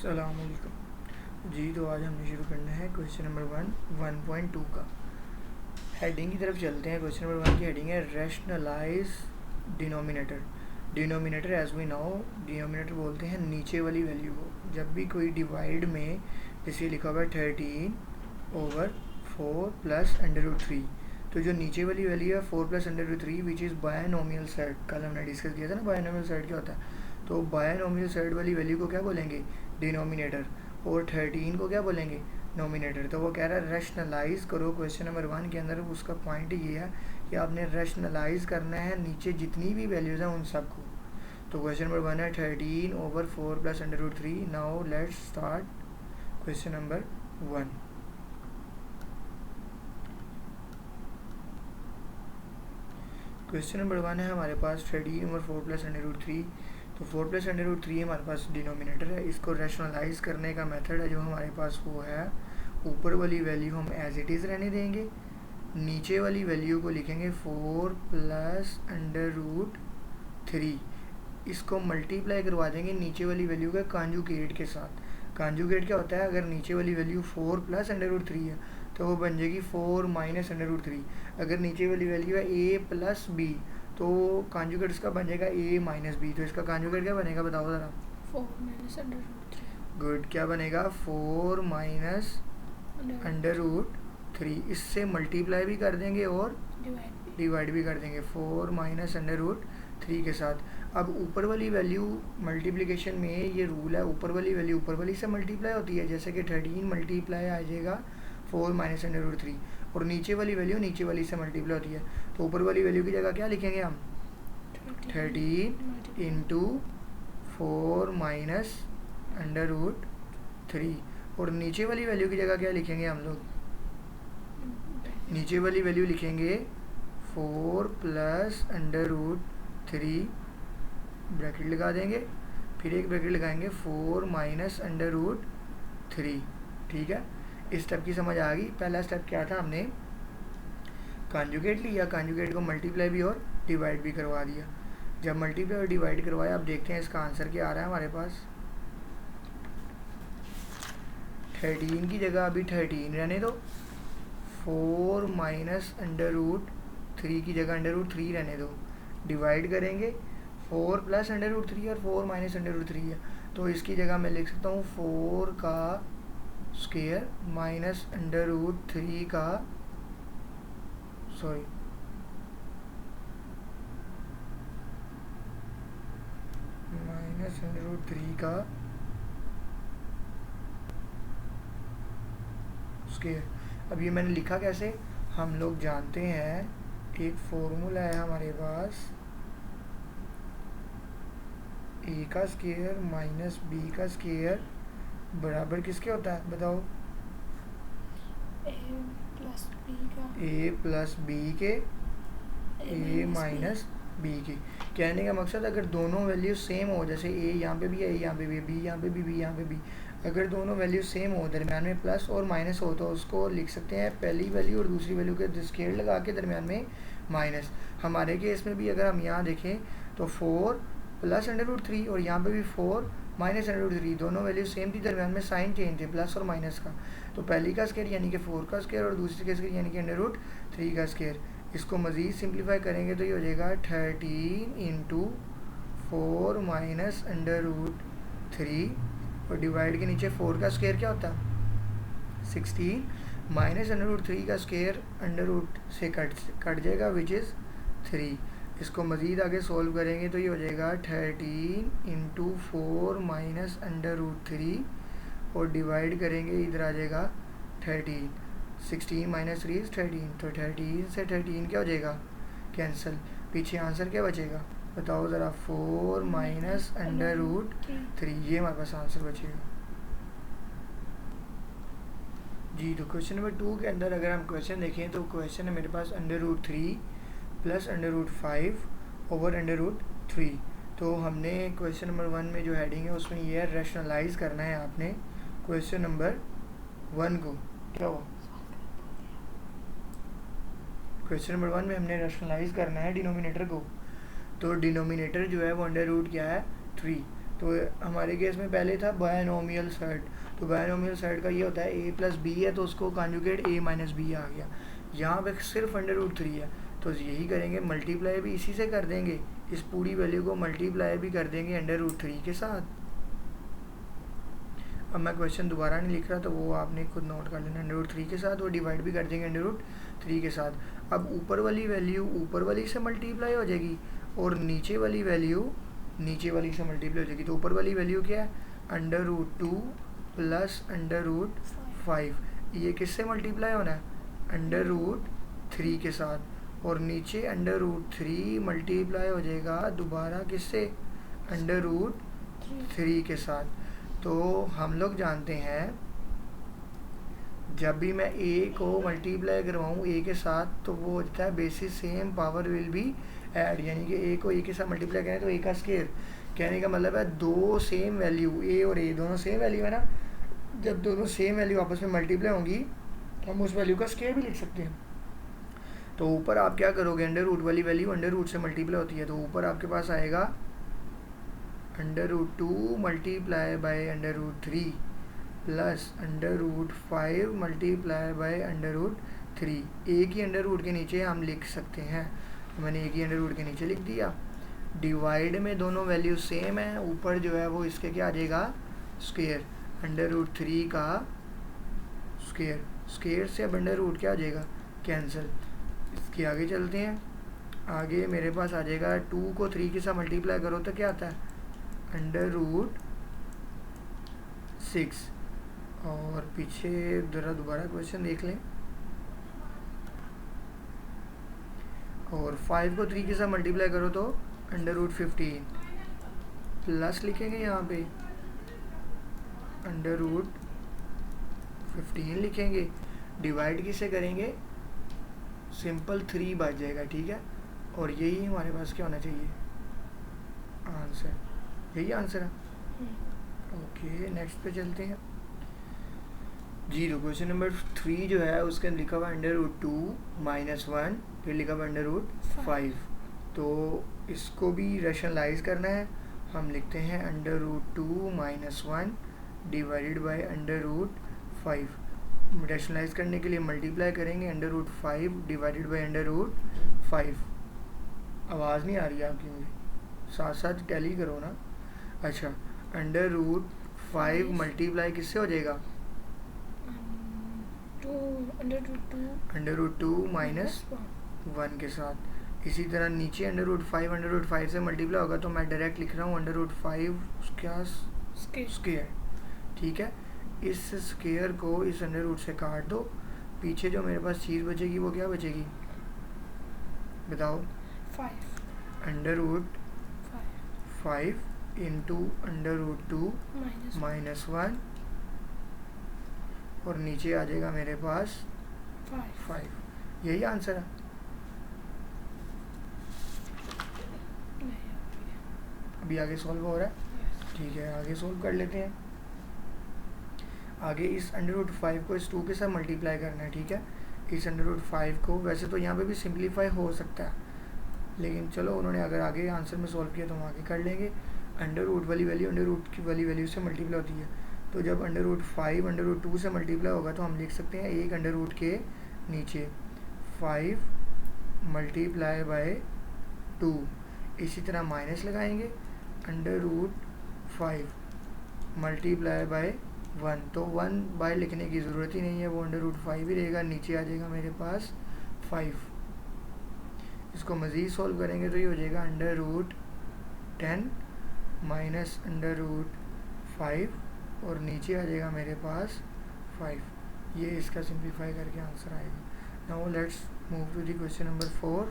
अस्सलाम वालेकुम जी। तो आज हमने शुरू करना है क्वेश्चन नंबर 1.2 का। हेडिंग की तरफ चलते हैं। क्वेश्चन नंबर 1 की हेडिंग है rationalise denominator. Denominator as we know, denominator बोलते हैं नीचे वाली वैल्यू को। जब भी कोई डिवाइड में जैसे लिखा हुआ है 13/4 प्लस √3, तो जो नीचे वाली वैल्यू है 4 plus √3 which is binomial set. कल हमने डिस्कस किया था ना बायनोमियल सेट क्या होता है। तो बायनोमियल सेट वाली वैल्यू को क्या बोलेंगे, डिनोमिनेटर, और 13 को क्या बोलेंगे, नोमिनेटर। तो वो कह रहा है रैशनलाइज करो। क्वेश्चन नंबर 1 के अंदर उसका पॉइंट ये है कि आपने रैशनलाइज करना है नीचे जितनी भी वैल्यूज़ हैं उन सबको। तो क्वेश्चन नंबर 1 है 13/4 plus √3। Now let's start question number 1। Question number 1 है हमारे पास 13/4 प्लस √3। तो 4 प्लस √3 हमारे पास डिनोमिनेटर है। इसको रैशनलाइज करने का मेथड है जो हमारे पास वो है, ऊपर वाली वैल्यू हम एज इट इज़ रहने देंगे, नीचे वाली वैल्यू को लिखेंगे 4 प्लस √3। इसको मल्टीप्लाई करवा देंगे नीचे वाली वैल्यू के कॉन्जुगेट के साथ। कॉन्जुगेट क्या होता है, अगर नीचे वाली वैल्यू 4 प्लस √3 है तो वो बन जाएगी 4 माइनस √3। अगर नीचे वाली वैल्यू है a प्लस b तो कॉन्जुगेट इसका बन जाएगा a माइनस b। तो इसका कॉन्जुगेट क्या बनेगा, बताओ ज़रा। 4 माइनस √3। गुड, क्या बनेगा 4 माइनस √3। इससे मल्टीप्लाई भी कर देंगे और डिवाइड भी कर देंगे 4 माइनस √3 के साथ। अब ऊपर वाली वैल्यू मल्टीप्लिकेशन में ये रूल है, ऊपर वाली वैल्यू ऊपर वाली से मल्टीप्लाई होती है। जैसे कि 13 मल्टीप्लाई आ जाएगा 4 माइनस √3, और नीचे वाली वैल्यू नीचे वाली से मल्टीप्लाई होती है। तो ऊपर वाली वैल्यू की जगह क्या लिखेंगे हम, 13 इंटू 4 माइनस √3, और नीचे वाली वैल्यू की जगह क्या लिखेंगे हम लोग, नीचे वाली वैल्यू लिखेंगे 4 प्लस √3, ब्रैकेट लगा देंगे, फिर एक ब्रैकेट लगाएंगे 4 माइनस √3। ठीक है, इस स्टेप की समझ आ गई। पहला स्टेप क्या था, हमने कॉन्जुगेट लिया, कॉन्जुगेट को मल्टीप्लाई भी और डिवाइड भी करवा दिया। जब मल्टीप्लाई और डिवाइड करवाया, अब देखते हैं इसका आंसर क्या आ रहा है हमारे पास। 13 की जगह अभी 13 रहने दो, 4 माइनस √3 की जगह √3 रहने दो, डिवाइड करेंगे 4 प्लस √3 और 4 माइनस √3 है। तो इसकी जगह मैं लिख सकता हूँ 4 का स्क्वायर माइनस √3 का माइनस √3 का स्क्वायर। अब ये मैंने लिखा कैसे, हम लोग जानते हैं एक फॉर्मूला है हमारे पास, a का स्क्वायर माइनस b का स्क्वायर बराबर किसके होता है, बताओ, a प्लस b के a माइनस b के। कहने का मकसद, अगर दोनों वैल्यू सेम हो, जैसे a यहाँ पे भी है, a यहाँ पे भी है, b यहाँ पे भी, b यहाँ पे भी, अगर दोनों वैल्यू सेम हो, दरम्यान में प्लस और माइनस हो, तो उसको लिख सकते हैं पहली वैल्यू और दूसरी वैल्यू के स्क्वायर लगा के दरम्यान में माइनस। हमारे केस में भी अगर हम यहाँ देखें तो 4 प्लस √3 और यहाँ पे भी 4 माइनस √3, दोनों वैल्यू सेम थी, दरम्यान में साइन चेंज थे प्लस और माइनस का। तो पहली का स्क्वायर यानी कि 4 का स्क्वायर और दूसरी का स्क्वायर यानी कि √3 का स्क्वायर। इसको मज़ीद सिंप्लीफाई करेंगे तो ये हो जाएगा 13 इंटू 4 माइनस √3, और डिवाइड के नीचे 4 का स्क्वायर क्या होता है 16, माइनस √3 का स्क्वायर √, से कट जाएगा विच इज़ 3। इसको मज़ीद आगे सोल्व करेंगे तो ये हो जाएगा 13 इंटू 4 माइनस √3, और डिवाइड करेंगे इधर आ जाएगा 13, 16 माइनस 3 इज़ 13, तो 13 से 13 क्या हो जाएगा, कैंसिल, पीछे आंसर क्या बचेगा, बताओ ज़रा, 4 माइनस √3, ये हमारे पास आंसर बचेगा जी। तो क्वेश्चन नंबर 2 के अंदर अगर हम क्वेश्चन देखें तो क्वेश्चन है मेरे पास √3 प्लस √5 ओवर √3। तो हमने क्वेश्चन नंबर 1 में जो हेडिंग है उसमें ये है रैशनलाइज करना है आपने क्वेश्चन नंबर 1 को। क्या हुआ, क्वेश्चन नंबर 1 में हमने रैशनलाइज करना है डिनोमिनेटर को। तो डिनोमिनेटर जो है वो अंडर रूट क्या है 3। तो हमारे केस में पहले था बायनोमियल सेट, तो बायनोमियल सेट का ये होता है a प्लस बी है तो उसको कॉन्जुगेट a माइनस बी आ गया। यहाँ पे सिर्फ अंडर रूट 3 है तो यही करेंगे, मल्टीप्लाई भी इसी से कर देंगे, इस पूरी वैल्यू को मल्टीप्लाई भी कर देंगे अंडर रूट 3 के साथ। अब मैं क्वेश्चन दोबारा नहीं लिख रहा तो वो आपने खुद नोट कर लेना, अंडर रूट 3 के साथ वो डिवाइड भी कर देंगे अंडर रूट 3 के साथ। अब ऊपर वाली वैल्यू ऊपर वाली से मल्टीप्लाई हो जाएगी और नीचे वाली वैल्यू नीचे वाली से मल्टीप्लाई हो जाएगी। तो ऊपर वाली वैल्यू क्या है, under root 2 plus under root 5, ये किससे मल्टीप्लाई होना है, अंडर रूट 3 के साथ, और नीचे अंडर रूट 3 मल्टीप्लाई हो जाएगा दोबारा किससे, अंडर रूट 3 के साथ। तो हम लोग जानते हैं जब भी मैं a को मल्टीप्लाई करवाऊँ a के साथ तो वो होता है basis same power will be add, यानी कि a को a के साथ मल्टीप्लाई करें तो a का स्केयर, कहने का मतलब है दो सेम वैल्यू a और a दोनों सेम वैल्यू है ना, जब दोनों सेम वैल्यू आपस में मल्टीप्लाई होंगी तो हम उस वैल्यू का स्केयर भी लिख सकते हैं। तो ऊपर आप क्या करोगे, अंडर रूट वाली वैल्यू अंडर रूट से मल्टीप्लाई होती है तो ऊपर आपके पास आएगा under root 2 multiply by under root 3 plus under root 5 multiply by under root 3। एक ही अंडर रूट के नीचे हम लिख सकते हैं, तो मैंने एक ही अंडर रूट के नीचे लिख दिया। डिवाइड में दोनों वैल्यू सेम है, ऊपर जो है वो इसके क्या आ जाएगा, स्क्वायर, अंडर रूट 3 का स्क्वायर, स्क्वायर से अब अंडर रूट क्या आ जाएगा, कैंसिल। इसके आगे चलते हैं, आगे मेरे पास आ जाएगा 2 को 3 के साथ मल्टीप्लाई करो तो क्या आता है, अंडर रूट 6। और पीछे ज़रा दोबारा क्वेश्चन देख लें, और 5 को 3 के साथ मल्टीप्लाई करो तो अंडर रूट 15 प्लस लिखेंगे यहाँ पे अंडर रूट 15 लिखेंगे, डिवाइड किससे करेंगे, सिंपल 3 बच जाएगा, ठीक है। और यही हमारे पास क्या होना चाहिए, आंसर, यही आंसर है। ओके नेक्स्ट पे चलते हैं जी। तो क्वेश्चन नंबर 3 जो है उसके अंदर लिखा हुआ अंडर रूट 2 - 1, फिर लिखा हुआ अंडर रूट 5। तो इसको भी रेशनलाइज करना है, हम लिखते हैं under root 2 - 1 divided by under root 5। Rationalise करने के लिए मल्टीप्लाई करेंगे under root 5 divided by under root 5। आवाज़ नहीं आ रही है आपकी, मुझे साथ साथ टैली करो ना। अच्छा, अंडर रूट 5 मल्टीप्लाई किससे हो जाएगा, अंडर रूट 2 माइनस 1 के साथ। इसी तरह नीचे अंडर रूट 5 से मल्टीप्लाई होगा तो मैं डायरेक्ट लिख रहा हूँ अंडर रूट 5 क्या स्क्वायर, ठीक है। इस स्क्वायर को इस अंडर रूट से काट दो, पीछे जो मेरे पास चीज़ बचेगी वो क्या बचेगी, बताओ, 5 under root 5 into under root 2 minus 1, और नीचे आ जाएगा मेरे पास 5। यही आंसर है। अभी आगे सॉल्व हो रहा है, ठीक है, आगे सॉल्व कर लेते हैं। आगे इस अंडर रूट 5 को इस 2 के साथ मल्टीप्लाई करना है, ठीक है। इस अंडर रूट 5 को वैसे तो यहाँ पे भी सिंप्लीफाई हो सकता है, लेकिन चलो उन्होंने अगर आगे आंसर में सॉल्व किया तो हम आगे कर लेंगे। अंडर रूट वाली वैल्यू अंडर रूट की वाली वैल्यू से मल्टीप्लाई होती है, तो जब अंडर रूट 5 अंडर रूट 2 से मल्टीप्लाई होगा तो हम लिख सकते हैं एक अंडर रूट के नीचे 5 मल्टीप्लाई बाय 2। इसी तरह माइनस लगाएंगे अंडर रूट 5 मल्टीप्लाई बाय 1, तो 1 बाय लिखने की ज़रूरत ही नहीं है, वो अंडर रूट 5 ही रहेगा, नीचे आ जाएगा मेरे पास 5। इसको मज़ीद सॉल्व करेंगे तो ये हो जाएगा under root 10 minus under root 5, और नीचे आ जाएगा मेरे पास 5। ये इसका सिंप्लीफाई करके आंसर आएगा। Now let's move to the question number 4।